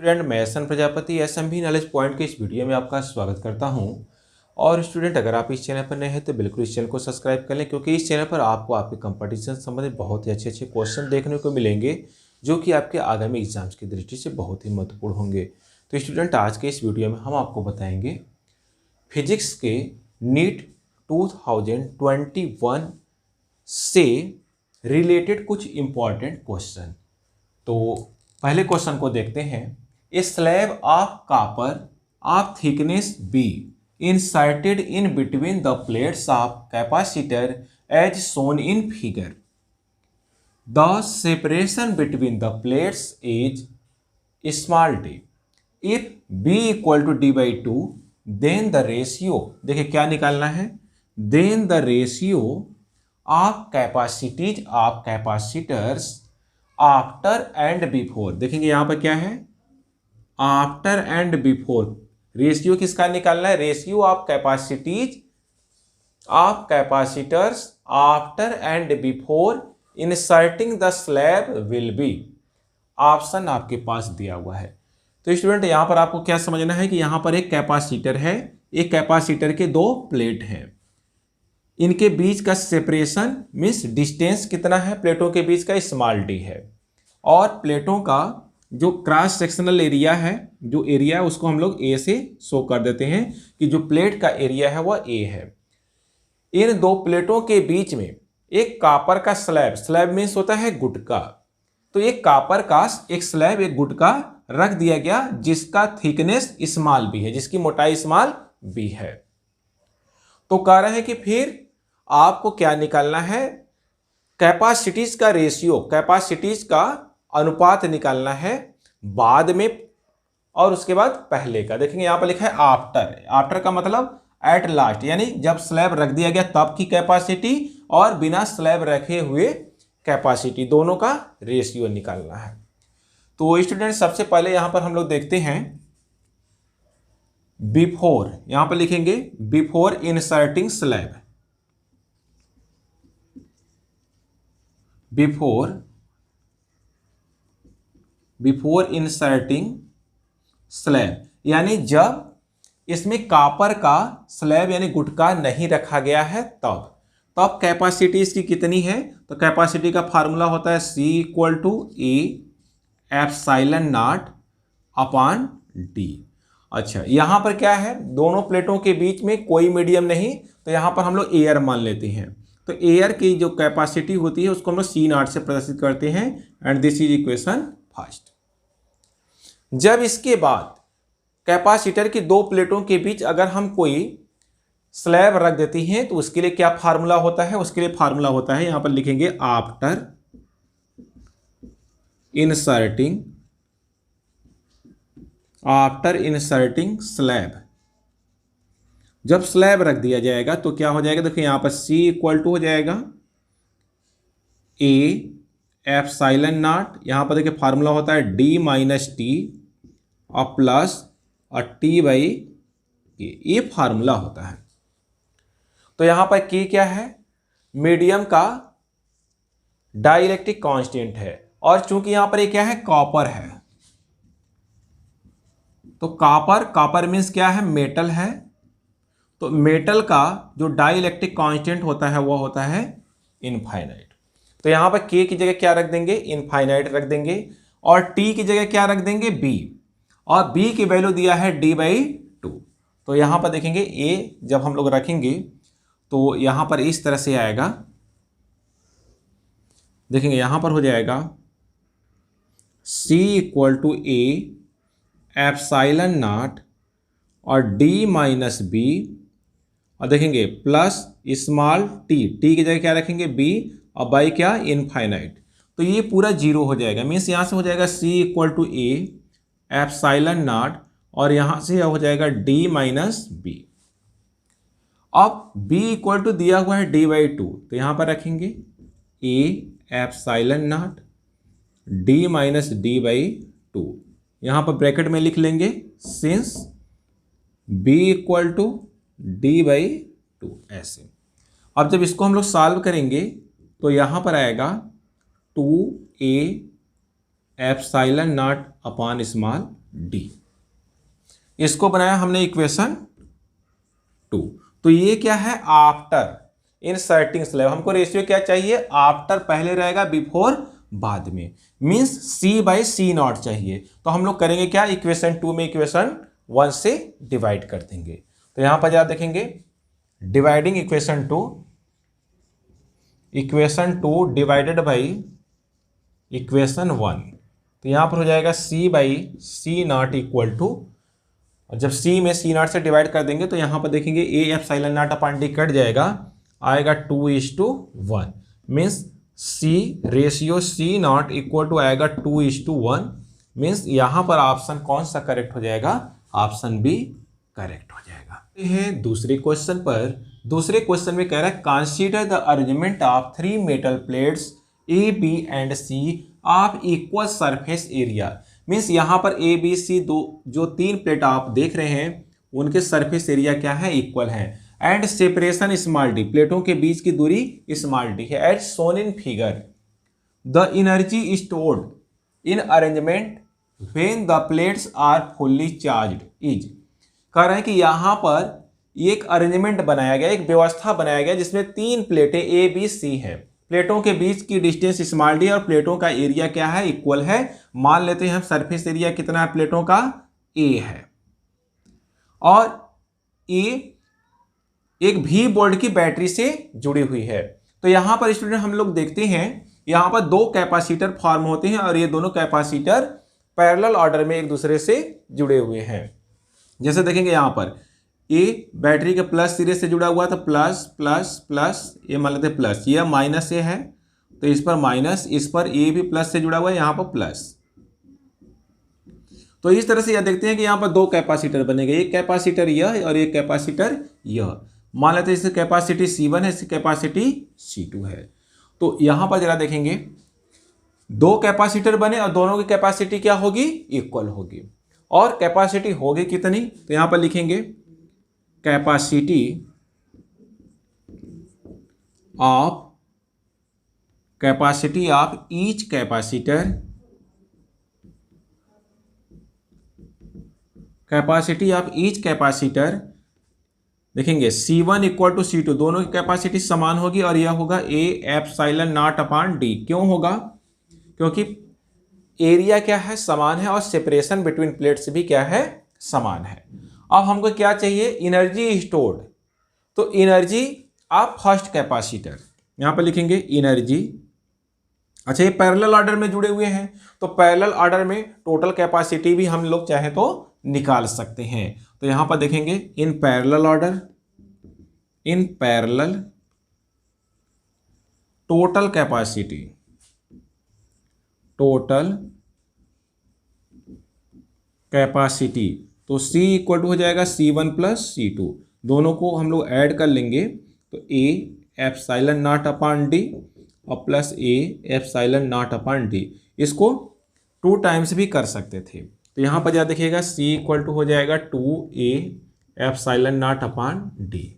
Student मैं S N Prajapati SMB knowledge point के इस वीडियो में आपका स्वागत करता हूं। और स्टूडेंट अगर आप इस चैनल पर नए हैं तो बिल्कुल इस चैनल को सब्सक्राइब कर लें, क्योंकि इस चैनल पर आपको आपके कंपटीशन से संबंधित बहुत ही अच्छे क्वेश्चन देखने को मिलेंगे जो कि आपके आगामी एग्जाम्स की दृष्टि से बहुत ही महत्वपूर्ण होंगे। तो स्टूडेंट आज के इस वीडियो में हम आपको बताएंगे फिजिक्स के नीट 2021 से रिलेटेड कुछ इंपॉर्टेंट क्वेश्चन। तो पहले क्वेश्चन को देखते हैं। A slab of copper of thickness b inserted in between the plates of capacitor as shown in figure. The separation between the plates is small d. If b equal to d by two then the ratio, देखिए क्या निकालना है, then the ratio of capacities of capacitors after and before. देखेंगे यहां पर क्या है, after and before. Ratio किसका निकालना है, ratio of capacities of capacitors after and before inserting the slab will be. Option आपके पास दिया हुआ है। तो स्टूडेंट यहां पर आपको क्या समझना है कि यहां पर एक कैपेसिटर है, एक कैपेसिटर के दो प्लेट हैं, इनके बीच का सेपरेशन मीन्स डिस्टेंस कितना है, प्लेटों के बीच का स्मॉल डी है। और प्लेटों का जो क्रॉस सेक्शनल एरिया है, जो एरिया है उसको हम लोग ए से शो कर देते हैं कि जो प्लेट का एरिया है वह ए है। इन दो प्लेटों के बीच में एक कॉपर का स्लैब, स्लैब मीन्स होता है गुटका, तो एक कॉपर का एक स्लैब, एक गुटका रख दिया गया जिसका थिकनेस स्मॉल बी है, जिसकी मोटाई स्मॉल बी है। तो कह रहे हैं कि फिर आपको क्या निकालना है, कैपेसिटीज का रेशियो, कैपेसिटीज का अनुपात निकालना है बाद में और उसके बाद पहले का। देखेंगे यहां पर लिखा है आफ्टर, आफ्टर का मतलब एट लास्ट, यानी जब स्लैब रख दिया गया तब की कैपेसिटी और बिना स्लैब रखे हुए कैपेसिटी, दोनों का रेशियो निकालना है। तो स्टूडेंट सबसे पहले यहां पर हम लोग देखते हैं बिफोर, यहां पर लिखेंगे before inserting slab, before inserting slab, यानी जब इसमें कॉपर का स्लैब यानी गुटका नहीं रखा गया है तब कैपेसिटी इसकी कितनी है, तो कैपेसिटी का फार्मूला होता है C equal to A epsilon not upon D. अच्छा यहां पर क्या है, दोनों प्लेटों के बीच में कोई मीडियम नहीं, तो यहां पर हम लोग एयर मान लेते हैं। तो एयर की जो कैपेसिटी होती है उसको हम लोग C नॉट से प्रदर्शित करते हैं and this is equation first. जब इसके बाद कैपेसिटर की दो प्लेटों के बीच अगर हम कोई स्लैब रख देती हैं तो उसके लिए क्या फार्मूला होता है, उसके लिए फार्मूला होता है, यहां पर लिखेंगे आफ्टर इंसर्टिंग स्लैब। जब स्लैब रख दिया जाएगा तो क्या हो जाएगा, देखिए यहां पर C इक्वल टू हो जाएगा ए एप्सिलॉन नॉट, यहां पर देखिए फार्मूला होता है D माइनस टी और प्लस और टी बाई ए, ये फार्मूला होता है। तो यहां पर के क्या है, मीडियम का डाइलेक्ट्रिक कांस्टेंट है, और चूंकि यहां पर ये क्या है, कॉपर है, तो कॉपर मीन्स क्या है, मेटल है, तो मेटल का जो डाइलेक्ट्रिक कांस्टेंट होता है वह होता है इनफाइनाइट। तो यहां पर के की जगह क्या रख देंगे, इनफाइनाइट रख देंगे, और टी की जगह क्या रख देंगे, बी, और बी की वैल्यू दिया है डी बाई टू। तो यहां पर देखेंगे ए जब हम लोग रखेंगे तो यहां पर इस तरह से आएगा, देखेंगे यहां पर हो जाएगा C equal to A epsilon not और D माइनस बी, और देखेंगे प्लस स्मॉल टी, टी की जगह क्या रखेंगे B, और बाई क्या, इनफाइनाइट। तो ये पूरा जीरो हो जाएगा, मीन्स यहां से हो जाएगा C equal to A epsilon not और यहां से हो जाएगा D माइनस बी। अब B इक्वल टू दिया हुआ है D बाई टू, तो यहां पर रखेंगे A epsilon not D minus D by two, यहां पर ब्रैकेट में लिख लेंगे since B equal to D by two, ऐसे। अब जब इसको हम लोग सॉल्व करेंगे तो यहां पर आएगा 2A epsilon not upon small D. इसको बनाया हमने इक्वेशन 2। तो ये क्या है, आफ्टर इंसर्टिंग स्लैब। हमको रेशियो क्या चाहिए, आफ्टर पहले रहेगा, बिफोर बाद में, means C by C not चाहिए। तो हम लोग करेंगे क्या, इक्वेशन 2 में इक्वेशन 1 से डिवाइड कर देंगे। तो यहां पर जरा देखेंगे, dividing equation 2 divided by equation 1। तो यहां पर हो जाएगा C by C not equal to, और जब सी में सी नॉट से डिवाइड कर देंगे तो यहां पर देखेंगे A epsilon not upon D cut जाएगा, आएगा 2:1, means C ratio C not equal to आएगा 2:1, मीन्स यहां पर ऑप्शन कौन सा करेक्ट हो जाएगा, ऑप्शन बी करेक्ट हो जाएगा। है दूसरे क्वेश्चन पर। दूसरे क्वेश्चन में कह रहा है consider the arrangement of 3 metal plates A B and C of equal surface area. Means यहां पर ए बी सी दो जो 3 प्लेट आप देख रहे हैं उनके सरफेस एरिया क्या है, इक्वल है, एंड सेपरेशन स्मॉल डी, प्लेटों के बीच की दूरी स्मॉल डी है, as shown in figure. The energy stored in arrangement when the plates are fully charged is. कह रहे हैं कि यहां पर एक अरेंजमेंट बनाया गया, एक व्यवस्था बनाया गया जिसमें 3 प्लेटें ए बी सी है, प्लेटों के बीच की डिस्टेंस स्मॉल डी और प्लेटों का एरिया क्या है, इक्वल है। मान लेते हैं हम सरफेस एरिया कितना है प्लेटों का, ए है, और ए एक भी बोल्ट की बैटरी से जुड़ी हुई है। तो यहां पर स्टूडेंट हम लोग देखते हैं यहां पर 2 कैपेसिटर फॉर्म होते हैं और ये दोनों कैपेसिटर पैरेलल ऑर्डर में एक दूसरे से जुड़े हुए हैं। जैसे देखेंगे यहां पर ए बैटरी के प्लस सिरे से जुड़ा हुआ, तो प्लस प्लस प्लस, ये मान लेते प्लस, ये माइनस ए है तो इस पर माइनस, इस पर ए भी प्लस से जुड़ा हुआ है, यहां पर प्लस। तो इस तरह से यह देखते हैं कि यहां पर 2 कैपेसिटर बनेंगे, एक कैपेसिटर यह और एक कैपेसिटर यह। मान लेते हैं इसकी कैपेसिटी C1 है, इसकी कैपेसिटी C2 है। तो यहां पर जरा देखेंगे 2 कैपेसिटर बने और दोनों की कैपेसिटी क्या होगी, इक्वल होगी। और कैपेसिटी होगी कितनी, तो यहां पर लिखेंगे capacity of each capacitor, capacity of each capacitor देखेंगे C1 इक्वल टू C2, दोनों की कैपेसिटी समान होगी और यह होगा ए एप्सिलॉन नॉट अपॉन डी। क्यों होगा, क्योंकि एरिया क्या है, समान है, और सेपरेशन बिटवीन प्लेट्स भी क्या है, समान है। अब हमको क्या चाहिए, एनर्जी स्टोर्ड। तो एनर्जी ऑफ फर्स्ट कैपेसिटर, यहां पर लिखेंगे एनर्जी। अच्छा, ये पैरेलल ऑर्डर में जुड़े हुए हैं तो पैरेलल ऑर्डर में टोटल कैपेसिटी भी हम लोग चाहे तो निकाल सकते हैं। तो यहां पर देखेंगे in parallel order, in parallel total capacity, total capacity, तो C इक्वल टू हो जाएगा C1 प्लस C2, दोनों को हम लोग ऐड कर लेंगे तो A epsilon not upon d और plus A epsilon not upon d. इसको 2 टाइम्स भी कर सकते थे। तो यहाँ पर क्या देखिएगा C इक्वल टू हो जाएगा 2A epsilon not upon D.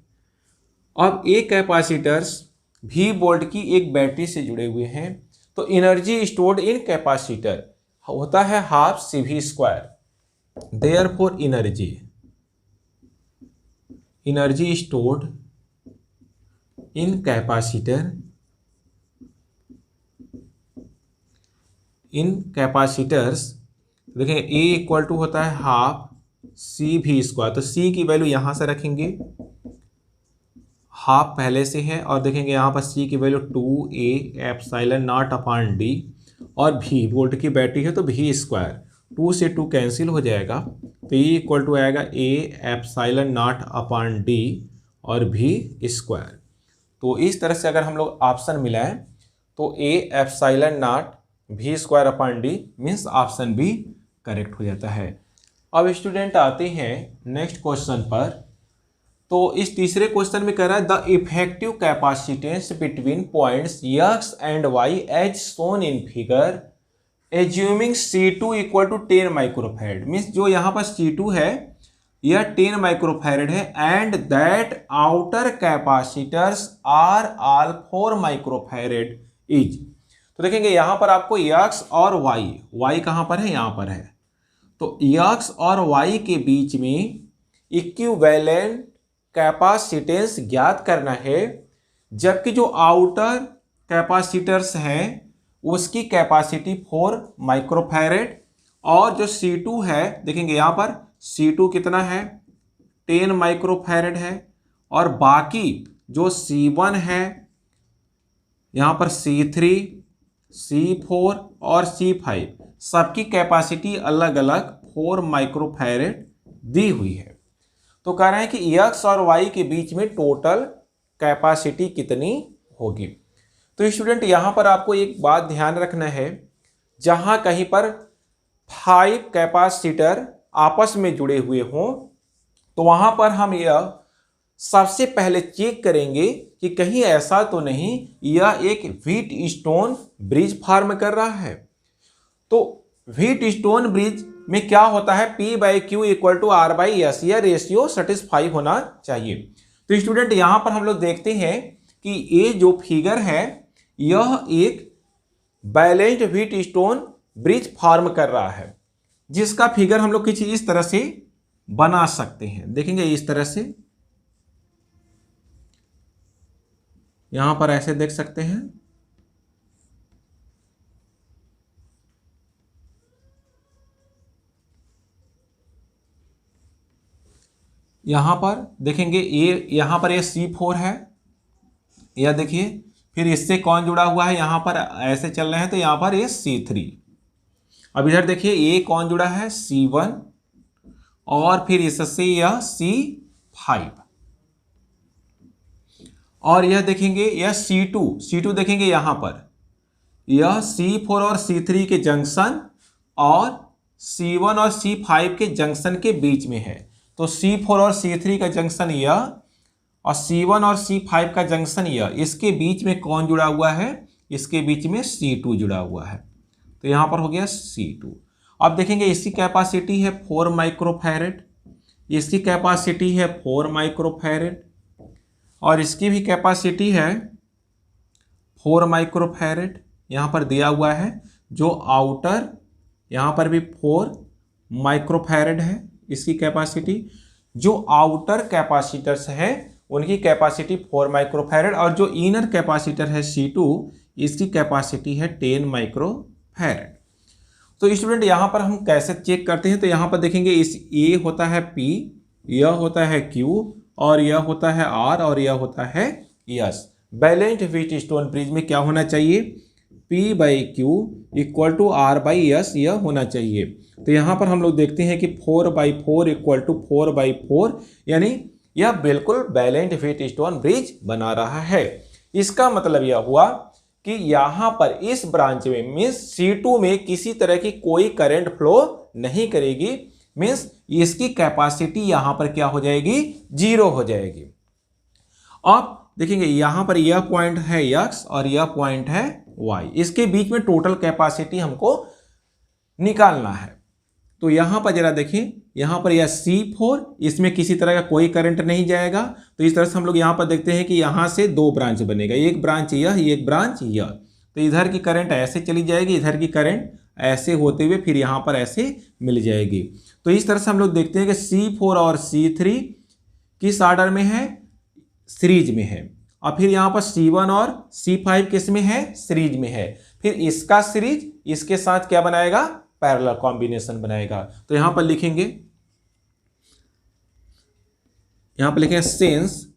अब ए कैपेसिटर्स V वोल्ट की एक बैटरी से जुड़े हुए हैं, तो एनर्जी स्टोर्ड इन कैपेसिटर होता है half CV²। Therefore energy stored इन कैपेसिटर, इन कैपेसिटर्स देखें A इक्वल टू होता है हाफ CV²। तो C की वैल्यू यहां से रखेंगे, हाफ पहले से है, और देखेंगे यहाँ पर C की value 2A epsilon not upon d, और V वोल्ट की बैटरी है तो V², 2 से 2 कैंसिल हो जाएगा, तो E इक्वल टू आएगा A epsilon not upon d और V²। तो इस तरह से अगर हम लोग ऑप्शन मिलाएं तो A epsilon not V² upon D means option B correct हो जाता है। अब स्टूडेंट आते हैं नेक्स्ट क्वेश्चन पर। तो इस तीसरे क्वेश्चन में कह रहा है the effective capacitance between points X and Y as shown in figure assuming C2 equal to 10 microfarad. Means जो यहाँ पर C2 है यह 10 माइक्रोफैरड है, and that outer capacitors are all 4 microfarad is. तो देखेंगे यहाँ पर आपको x और y कहाँ पर है, यहाँ पर है। तो x और y के बीच में इक्विवेलेंट कैपेसिटेंस ज्ञात करना है, जबकि जो आउटर कैपेसिटर्स हैं उसकी कैपेसिटी 4 माइक्रोफैरेड और जो C2 है, देखेंगे यहाँ पर C2 कितना है, 10 माइक्रोफैरेड है, और बाकी जो C1 है यहाँ पर C3, C4 और C5 सबकी कैपेसिटी अलग अलग 4 माइक्रोफैरेड दी हुई है। तो कह रहे हैं कि x और y के बीच में टोटल कैपेसिटी कितनी होगी। तो स्टूडेंट यहाँ पर आपको एक बात ध्यान रखना है, जहाँ कहीं पर 5 कैपेसिटर आपस में जुड़े हुए हों तो वहाँ पर हम यह सबसे पहले चेक करेंगे कि कहीं ऐसा तो नहीं यह एक व्हीट स्टोन ब्रिज फॉर्म कर रहा है। तो व्हीट स्टोन ब्रिज में क्या होता है, P/Q = R/S, यह रेशियो सेटिस्फाई होना चाहिए। तो स्टूडेंट यहाँ पर हम लोग देखते हैं कि ये जो फिगर है यह एक balanced wheat stone bridge form कर रहा है, जिसका फिगर हम लोग कुछ इस तरह से बना सकते हैं। देखेंगे इस तरह से, यहां पर ऐसे देख सकते हैं। यहां पर देखेंगे ये यहां पर ये C4 है, यह देखिए, फिर इससे कौन जुड़ा हुआ है, यहां पर ऐसे चल रहे हैं तो यहां पर ये C3। अब इधर देखिए ये कौन जुड़ा है, C1, और फिर इससे यह C5, और यह देखेंगे यह C2 देखेंगे यहां पर यह C4 और C3 के जंक्शन और C1 और C5 के जंक्शन के बीच में है। तो C4 और C3 का जंक्शन यह और C1 और C5 का जंक्शन यह, इसके बीच में कौन जुड़ा हुआ है, इसके बीच में C2 जुड़ा हुआ है। तो यहां पर हो गया C2। अब देखेंगे इसकी कैपेसिटी है 4 माइक्रोफैरेड, इसकी कैपेसिटी है 4 माइक्रोफैरेड, और इसकी भी कैपेसिटी है 4 माइक्रोफैरेड, यहाँ पर दिया हुआ है। जो आउटर यहाँ पर भी 4 माइक्रोफैरेड है इसकी कैपेसिटी। जो आउटर कैपेसिटर्स हैं उनकी कैपेसिटी 4 माइक्रोफैरेड, और जो इनर कैपेसिटर है C2 इसकी कैपेसिटी है 10 माइक्रोफैरेड। तो स्टूडेंट यहाँ पर हम कैसे चेक करते हैं, तो यहाँ पर देखेंगे इस A होता है P, यह होता है Q, और यह होता है R, और यह होता है S। Balanced wheat stone bridge में क्या होना चाहिए, P/Q = R/S यह होना चाहिए। तो यहाँ पर हम लोग देखते हैं कि 4/4 = 4/4, यानी यह बिल्कुल बैलेंस्ड व्हीट स्टोन ब्रिज बना रहा है। इसका मतलब यह हुआ कि यहाँ पर इस ब्रांच में मीन्स C2 में किसी तरह की कोई करंट फ्लो नहीं करेगी, मीन्स इसकी कैपेसिटी यहां पर क्या हो जाएगी, 0 हो जाएगी। अब देखेंगे यहां पर यह पॉइंट है x और यह पॉइंट है y, इसके बीच में टोटल कैपेसिटी हमको निकालना है। तो यहां पर जरा देखिए, यहां पर यह C4, इसमें किसी तरह का कोई करंट नहीं जाएगा। तो इस तरह से हम लोग यहां पर देखते हैं कि यहां से 2 ब्रांच बनेगा, एक ब्रांच यह, एक ब्रांच यह। तो इधर की करंट ऐसे चली जाएगी, इधर की करंट ऐसे होते हुए फिर यहां पर ऐसे मिल जाएगी। तो इस तरह से हम लोग देखते हैं कि C4 और C3 किस ऑर्डर में है, सीरीज में है, और फिर यहां पर C1 और C5 किस में है, सीरीज में है। फिर इसका सीरीज इसके साथ क्या बनाएगा, पैरेलल कॉम्बिनेशन बनाएगा। तो यहां पर लिखेंगे, यहां पर लिखेंगे since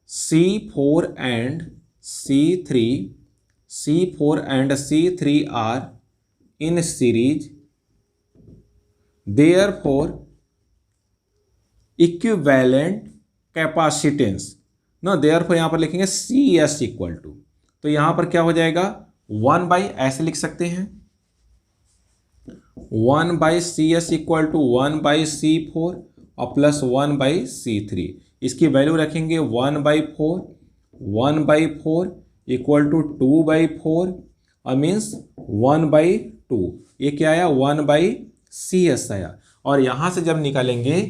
C4 and C3 are in series, therefore equivalent capacitance, ना therefore यहां पर लिखेंगे CS = तो यहां पर क्या हो जाएगा, 1 ऐसे लिख सकते हैं, 1/CS = 1/C4 और प्लस 1/C3। इसकी वैल्यू रखेंगे 1/4 = 2/4 और मीन्स 1/2। ये क्या आया, 1/CS आया। और यहां से जब निकालेंगे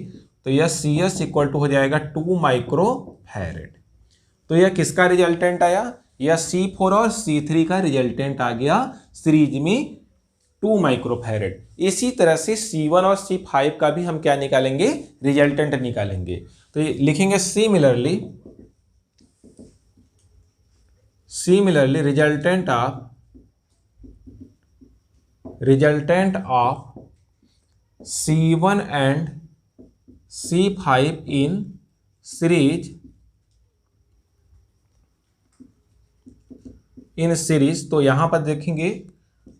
तो यह CS = हो जाएगा 2 माइक्रोफैरेड। तो यह किसका रिजल्टेंट आया, या C4 और C3 का रिजल्टेंट आ गया सीरीज में 2 माइक्रोफैरेड। इसी तरह से C1 और C5 का भी हम क्या निकालेंगे, रिजल्टेंट निकालेंगे। तो ये लिखेंगे similarly resultant of C1 and C5 in series. तो यहां पर देखेंगे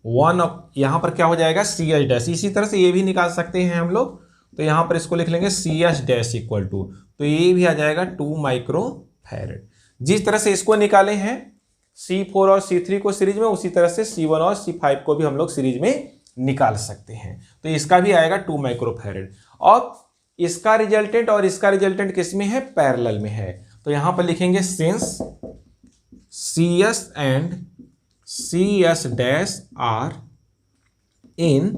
यहां पर क्या हो जाएगा CS डैश। इसी तरह से ये भी निकाल सकते हैं हम लोग। तो यहां पर इसको लिख लेंगे CS डैश इक्वल टू, तो ये भी आ जाएगा 2 माइक्रोफैरेड। जिस तरह से इसको निकाले हैं C4 और C3 को सीरीज में, उसी तरह से C1 और C5 को भी हम लोग सीरीज में निकाल सकते हैं। तो इसका भी आएगा 2 माइक्रोफैरेड। और इसका रिजल्टेंट और इसका रिजल्टेंट किस में है, पैरेलल में है। तो यहां पर लिखेंगे since CS and CS dash are in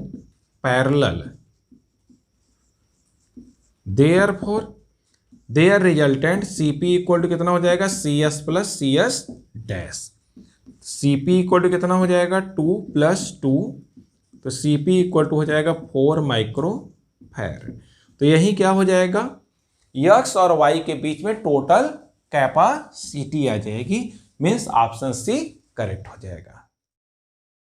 parallel, therefore their resultant CP equal to कितना हो जाएगा, CS plus CS dash. CP equal to कितना हो जाएगा 2 प्लस 2, तो CP इक्वल टू हो जाएगा 4 माइक्रोफैरेड। तो यही क्या हो जाएगा, X और Y के बीच में टोटल कैपेसिटी आ जाएगी। मीन्स ऑप्शन C करेक्ट हो जाएगा।